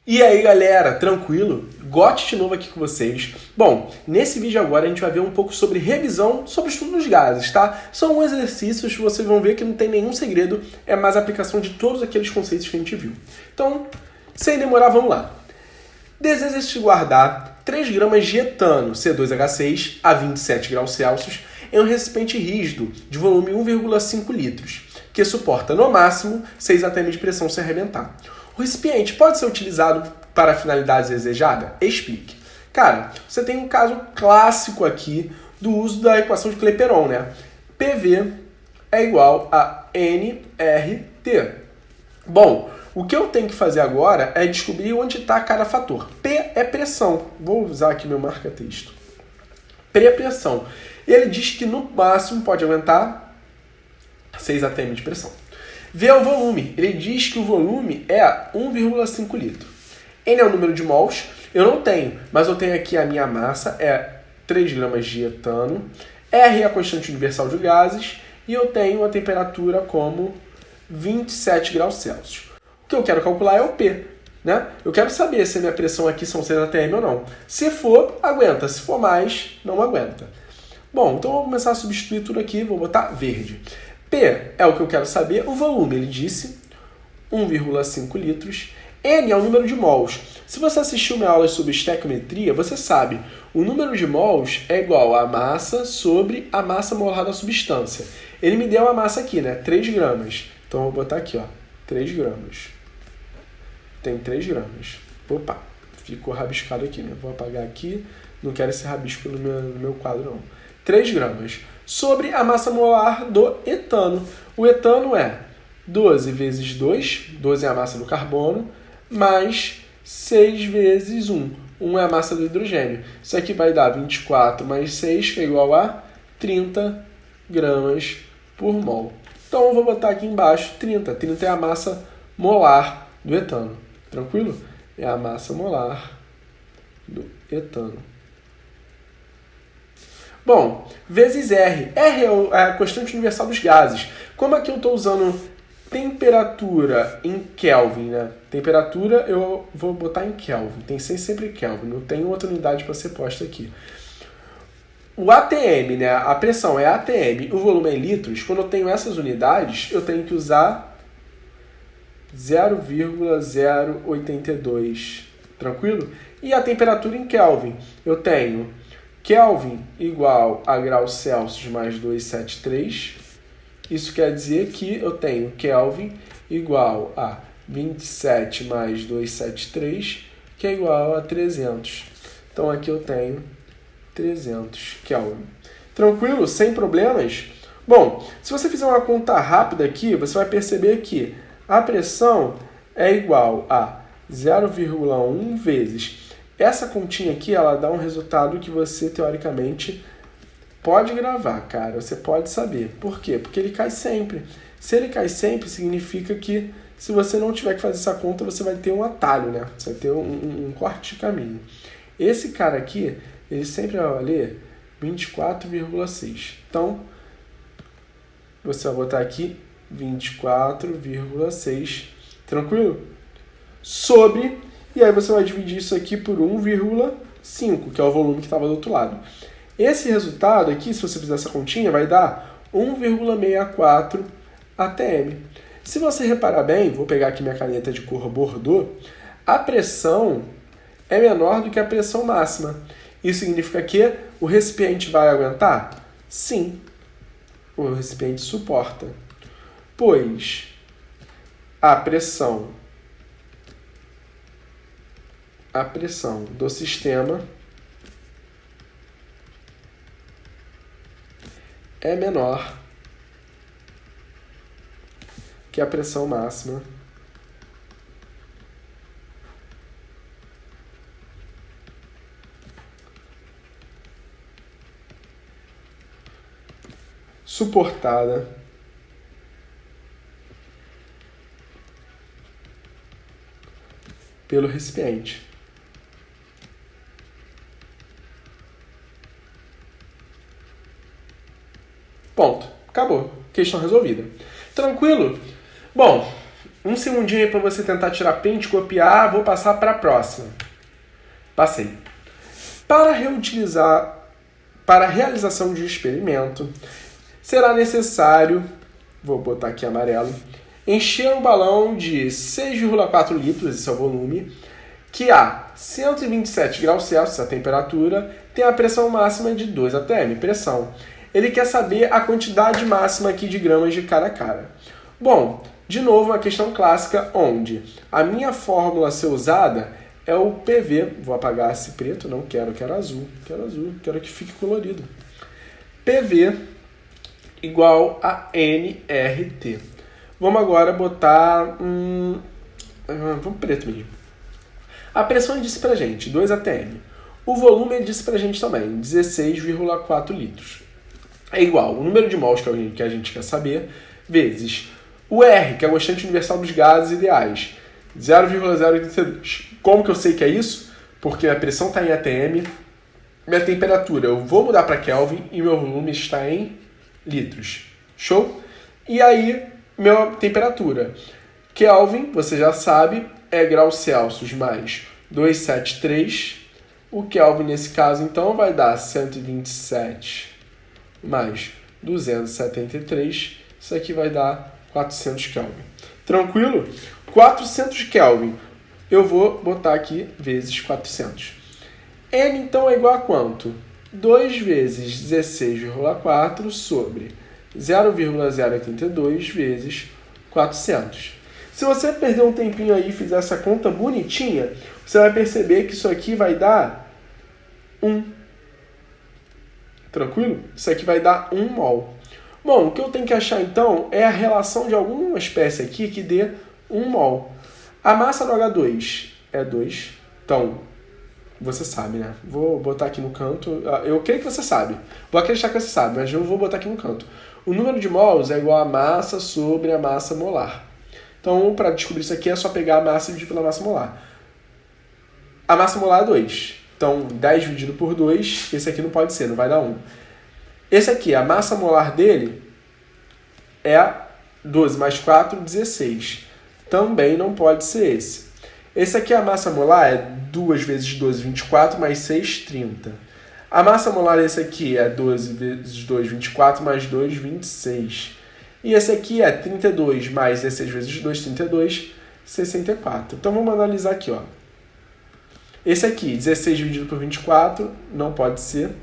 E aí galera, tranquilo? Gote de novo aqui com vocês. Bom, nesse vídeo agora a gente vai ver um pouco sobre revisão sobre o estudo dos gases, tá? São alguns exercícios que vocês vão ver que não tem nenhum segredo, é mais a aplicação de todos aqueles conceitos que a gente viu. Então, sem demorar, vamos lá. Deseja-se guardar 3 gramas de etano, C2H6, a 27 graus Celsius, em um recipiente rígido de volume 1,5 litros, que suporta no máximo 6 atm de pressão sem arrebentar. O recipiente pode ser utilizado para finalidades desejadas? Explique. Cara, você tem um caso clássico aqui do uso da equação de Clapeyron, né? PV é igual a nRT. Bom, o que eu tenho que fazer agora é descobrir onde está cada fator. P é pressão. Vou usar aqui meu marca-texto. P é pressão. E ele diz que no máximo pode aguentar 6 atm de pressão. V é o volume. Ele diz que o volume é 1,5 litro. N é o número de mols. Eu não tenho, mas eu tenho aqui a minha massa, é 3 gramas de etano. R é a constante universal de gases. E eu tenho a temperatura como 27 graus Celsius. O que eu quero calcular é o P, né? Eu quero saber se a minha pressão aqui são 6 atm ou não. Se for, aguenta. Se for mais, não aguenta. Bom, então eu vou começar a substituir tudo aqui. Vou botar verde. P é o que eu quero saber. O volume, ele disse 1,5 litros. N é o número de mols. Se você assistiu minha aula sobre estequiometria, você sabe, o número de mols é igual a massa sobre a massa molar da substância. Ele me deu a massa aqui, né? 3 gramas. Então eu vou botar aqui, ó, 3 gramas. Tem 3 gramas. Opa, ficou rabiscado aqui, né? Vou apagar aqui. Não quero esse rabisco no meu quadro, não. 3 gramas. Sobre a massa molar do etano. O etano é 12 vezes 2, 12 é a massa do carbono, mais 6 vezes 1. 1 é a massa do hidrogênio. Isso aqui vai dar 24 mais 6, que é igual a 30 gramas por mol. Então eu vou botar aqui embaixo 30. 30 é a massa molar do etano. Tranquilo? É a massa molar do etano. Bom, vezes R. R é a constante universal dos gases. Como aqui eu estou usando temperatura em Kelvin, né? Temperatura eu vou botar em Kelvin. Tem sempre Kelvin. Não tem outra unidade para ser posta aqui. O ATM, né? A pressão é ATM, o volume é em litros. Quando eu tenho essas unidades, eu tenho que usar 0,082. Tranquilo? E a temperatura em Kelvin? Eu tenho Kelvin igual a graus Celsius mais 273. Isso quer dizer que eu tenho Kelvin igual a 27 mais 273, que é igual a 300. Então aqui eu tenho 300 Kelvin. Tranquilo? Sem problemas? Bom, se você fizer uma conta rápida aqui, você vai perceber que a pressão é igual a 0,1 vezes. Essa continha aqui, ela dá um resultado que você, teoricamente, pode gravar, cara. Você pode saber. Por quê? Porque ele cai sempre. Se ele cai sempre, significa que se você não tiver que fazer essa conta, você vai ter um atalho, né? Você vai ter um corte de caminho. Esse cara aqui, ele sempre vai valer 24,6. Então, você vai botar aqui 24,6. Tranquilo? Sobre... E aí você vai dividir isso aqui por 1,5, que é o volume que estava do outro lado. Esse resultado aqui, se você fizer essa continha, vai dar 1,64 atm. Se você reparar bem, vou pegar aqui minha caneta de cor Bordeaux, a pressão é menor do que a pressão máxima. Isso significa que o recipiente vai aguentar? Sim, o recipiente suporta. Pois a pressão do sistema é menor que a pressão máxima suportada pelo recipiente. Ponto. Acabou. Questão resolvida. Tranquilo? Bom, Um segundinho aí para você tentar tirar print, copiar, vou passar para a próxima. Passei. Para a realização de experimento, será necessário, vou botar aqui amarelo, encher um balão de 6,4 litros, esse é o volume, que a 127 graus Celsius, a temperatura, tem a pressão máxima de 2 atm, pressão. Ele quer saber a quantidade máxima aqui de gramas de cada cara. Bom, de novo, uma questão clássica onde a minha fórmula a ser usada é o PV. Vou apagar esse preto, não quero, quero azul, quero que fique colorido. PV igual a nRT. Vamos agora botar vamos preto mesmo. A pressão ele disse pra gente, 2 atm. O volume ele disse pra gente também, 16,4 litros. É igual o número de mols que a gente quer saber, vezes o R, que é a constante universal dos gases ideais, 0,082. Como que eu sei que é isso? Porque a pressão está em atm, minha temperatura eu vou mudar para Kelvin e meu volume está em litros. Show? E aí, minha temperatura. Kelvin, você já sabe, é graus Celsius mais 273. O Kelvin, nesse caso, então, vai dar 127 mais 273. Isso aqui vai dar 400 Kelvin. Tranquilo? 400 Kelvin. Eu vou botar aqui vezes 400. N, então, é igual a quanto? 2 vezes 16,4 sobre 0,082 vezes 400. Se você perder um tempinho aí e fizer essa conta bonitinha, você vai perceber que isso aqui vai dar 1. Tranquilo? Isso aqui vai dar 1 mol. Bom, o que eu tenho que achar então é a relação de alguma espécie aqui que dê 1 mol. A massa do H2 é 2, então você sabe, né? Vou botar aqui no canto, eu creio que você sabe, vou acreditar que você sabe, mas eu vou botar aqui no canto. O número de mols é igual a massa sobre a massa molar. Então, para descobrir isso aqui é só pegar a massa e dividir pela massa molar. A massa molar é 2, então 10 dividido por 2, esse aqui não pode ser, não vai dar 1. Esse aqui, a massa molar dele é 12 mais 4, 16. Também não pode ser esse. Esse aqui, a massa molar, é 2 vezes 12, 24, mais 6, 30. A massa molar, esse aqui, é 12 vezes 2, 24, mais 2, 26. E esse aqui é 32 mais 16 vezes 2, 32, 64. Então, vamos analisar aqui, ó. Esse aqui, 16 dividido por 24, não pode ser.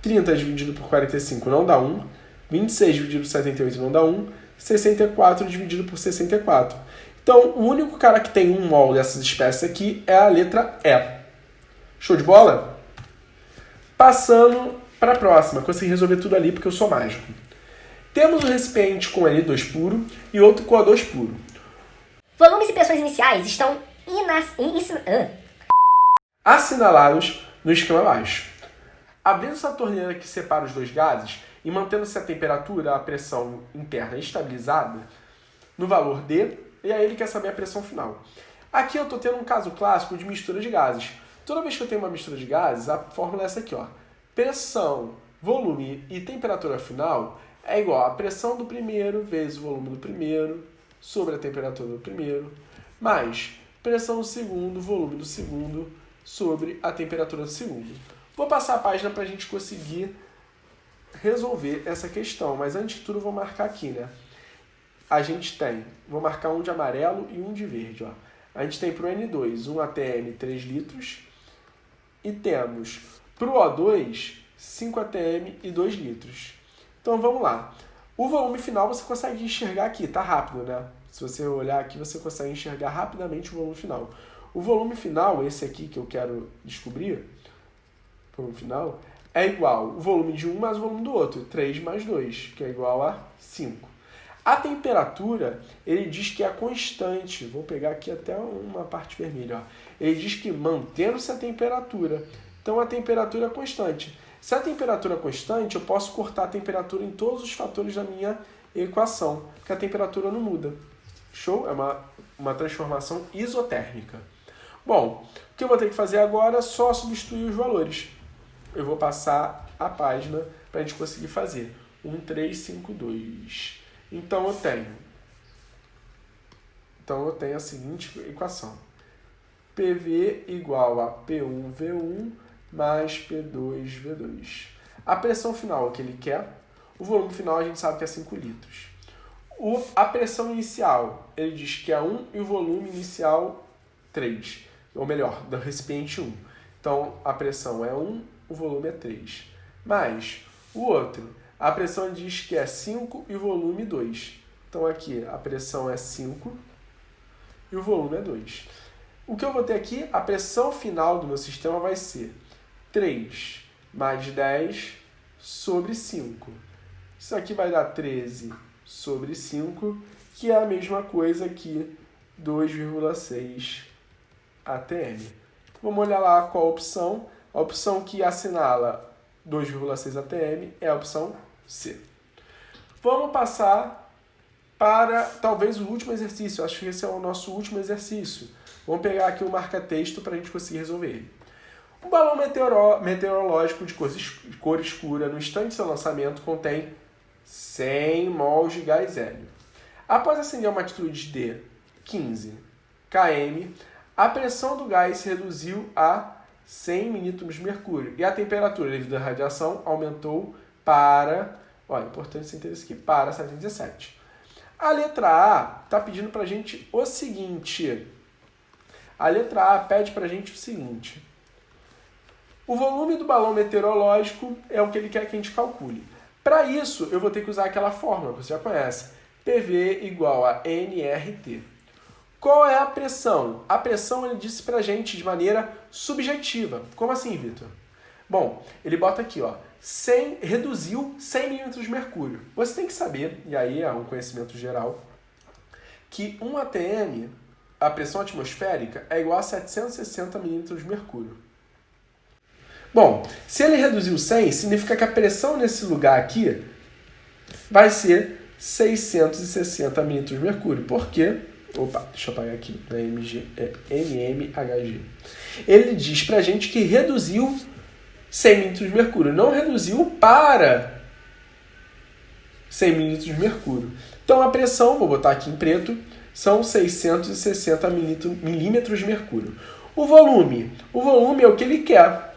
30 dividido por 45 não dá 1. 26 dividido por 78 não dá 1. 64 dividido por 64. Então, o único cara que tem 1 mol dessas espécies aqui é a letra E. Show de bola? Passando para a próxima. Consegui resolver tudo ali porque eu sou mágico. Temos um recipiente com N2 puro e outro com O2 puro. Volumes e pressões iniciais estão assinalados no esquema abaixo. Abrindo essa torneira que separa os dois gases e mantendo-se a temperatura, a pressão interna estabilizada no valor D, e aí ele quer saber a pressão final. Aqui eu estou tendo um caso clássico de mistura de gases. Toda vez que eu tenho uma mistura de gases, a fórmula é essa aqui, ó. Pressão, volume e temperatura final é igual a pressão do primeiro vezes o volume do primeiro sobre a temperatura do primeiro, mais pressão do segundo, volume do segundo sobre a temperatura do segundo. Vou passar a página para a gente conseguir resolver essa questão, mas antes de tudo eu vou marcar aqui, né? A gente tem, vou marcar um de amarelo e um de verde, ó. A gente tem para o N2 1 atm 3 litros e temos para o O2 5 atm e 2 litros. Então vamos lá. O volume final você consegue enxergar aqui, tá rápido, né? Se você olhar aqui você consegue enxergar rapidamente o volume final. O volume final, esse aqui que eu quero descobrir, o volume final, é igual o volume de um mais o volume do outro, 3 mais 2, que é igual a 5. A temperatura, ele diz que é constante. Vou pegar aqui até uma parte vermelha. Ó. Ele diz que mantendo-se a temperatura. Então, a temperatura é constante. Se a temperatura é constante, eu posso cortar a temperatura em todos os fatores da minha equação, porque a temperatura não muda. Show? É uma transformação isotérmica. Bom, o que eu vou ter que fazer agora é só substituir os valores. Eu vou passar a página para a gente conseguir fazer. 1352. Então, eu tenho Então, eu tenho a seguinte equação. PV igual a P1V1 mais P2V2. A pressão final que ele quer, o volume final a gente sabe que é 5 litros. A pressão inicial, ele diz que é 1 e o volume inicial 3. Ou melhor, do recipiente 1. Então, a pressão é 1, o volume é 3. Mas, o outro, a pressão diz que é 5 e o volume 2. Então, aqui, a pressão é 5 e o volume é 2. O que eu vou ter aqui, a pressão final do meu sistema vai ser 3 mais 10 sobre 5. Isso aqui vai dar 13 sobre 5, que é a mesma coisa que 2,6 atm. Vamos olhar lá qual a opção. A opção que assinala 2,6 atm é a opção C. Vamos passar para talvez o último exercício. Acho que esse é o nosso último exercício. Vamos pegar aqui o marca-texto para a gente conseguir resolver ele. Um balão meteorológico de cor escura no instante de seu lançamento contém 100 mols de gás hélio. Após acender uma altitude de 15 km, a pressão do gás se reduziu a 100 milímetros de mercúrio e a temperatura devido à radiação aumentou para, olha, importante você entender isso aqui, para 77. A letra A está pedindo para a gente o seguinte. A letra A pede para a gente o seguinte. O volume do balão meteorológico é o que ele quer que a gente calcule. Para isso, eu vou ter que usar aquela fórmula que você já conhece. PV igual a nRT. Qual é a pressão? A pressão ele disse para a gente de maneira subjetiva. Como assim, Vitor? Bom, ele bota aqui, ó, reduziu 100 milímetros de mercúrio. Você tem que saber, e aí é um conhecimento geral, que 1 atm, a pressão atmosférica, é igual a 760 milímetros de mercúrio. Bom, se ele reduziu 100, significa que a pressão nesse lugar aqui vai ser 660 milímetros de mercúrio. Por quê? Opa, deixa eu apagar aqui, na NMHG. Ele diz pra gente que reduziu 100 milímetros de mercúrio, não reduziu para 100 milímetros de mercúrio. Então a pressão, vou botar aqui em preto, são 660 milímetros de mercúrio. O volume é o que ele quer.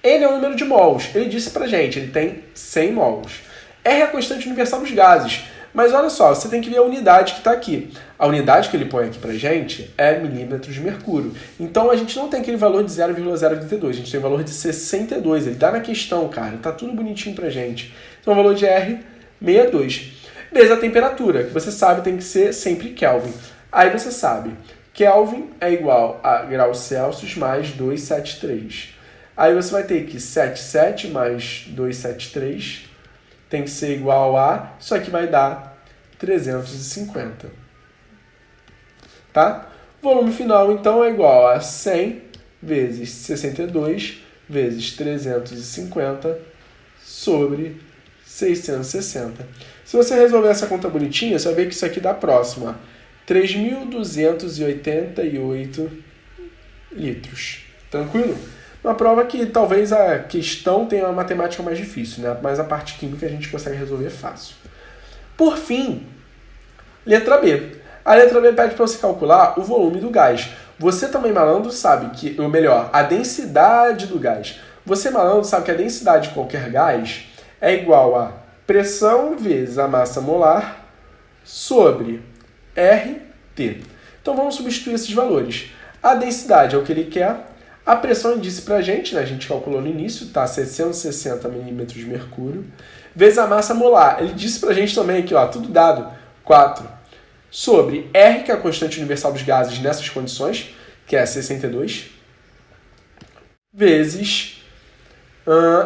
N é o número de mols. Ele disse pra gente, ele tem 100 mols. R é a constante universal dos gases. Mas olha só, você tem que ver a unidade que está aqui. A unidade que ele põe aqui pra gente é milímetros de mercúrio. Então a gente não tem aquele valor de 0,032, a gente tem o valor de 62. Ele dá na questão, cara. Tá tudo bonitinho pra gente. Então o valor de R, 62. Beleza, a temperatura, que você sabe tem que ser sempre Kelvin. Aí você sabe, Kelvin é igual a graus Celsius mais 273. Aí você vai ter que 77 mais 273 tem que ser igual a... Isso aqui vai dar 350. Tá? Volume final, então, é igual a 100 vezes 62 vezes 350 sobre 660. Se você resolver essa conta bonitinha, você vai ver que isso aqui dá próximo a 3.288 litros. Tranquilo? Uma prova que talvez a questão tenha uma matemática mais difícil, né? Mas a parte química a gente consegue resolver fácil. Por fim, letra B. A letra B pede para você calcular o volume do gás. Você também, malandro, sabe que, ou melhor, a densidade do gás. Você, malandro, sabe que a densidade de qualquer gás é igual a pressão vezes a massa molar sobre RT. Então vamos substituir esses valores. A densidade é o que ele quer. A pressão ele disse pra gente, né? A gente calculou no início, tá? 660 milímetros de mercúrio. Vezes a massa molar. Ele disse pra gente também aqui, ó, tudo dado, 4. Sobre R, que é a constante universal dos gases nessas condições, que é 62. Vezes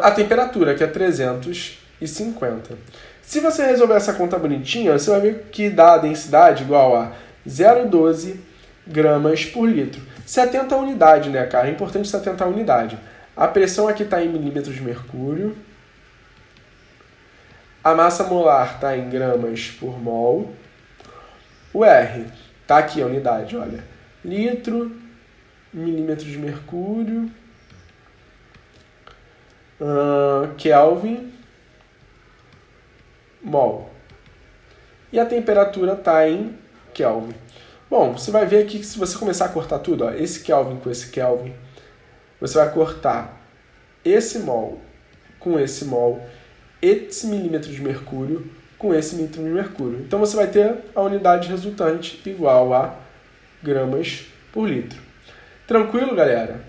a temperatura, que é 350. Se você resolver essa conta bonitinha, você vai ver que dá a densidade igual a 0,12 gramas por litro. Se atenta à unidade, né, cara? É importante se atentar à unidade. A pressão aqui está em milímetros de mercúrio. A massa molar está em gramas por mol. O R está aqui a unidade, olha. Litro, milímetros de mercúrio, Kelvin, mol. E a temperatura está em Kelvin. Bom, você vai ver aqui que se você começar a cortar tudo, ó, esse Kelvin com esse Kelvin, você vai cortar esse mol com esse mol, esse milímetro de mercúrio com esse milímetro de mercúrio. Então você vai ter a unidade resultante igual a gramas por litro. Tranquilo, galera?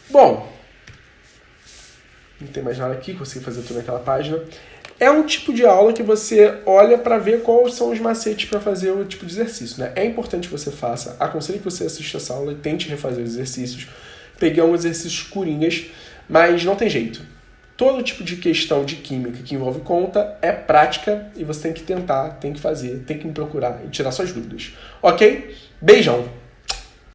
Bom, não tem mais nada aqui, consegui fazer tudo naquela página. É um tipo de aula que você olha para ver quais são os macetes para fazer o tipo de exercício, né? É importante que você faça, aconselho que você assista essa aula e tente refazer os exercícios. Peguei alguns exercícios coringas, mas não tem jeito. Todo tipo de questão de química que envolve conta é prática e você tem que tentar, tem que fazer, tem que me procurar e tirar suas dúvidas. Ok? Beijão!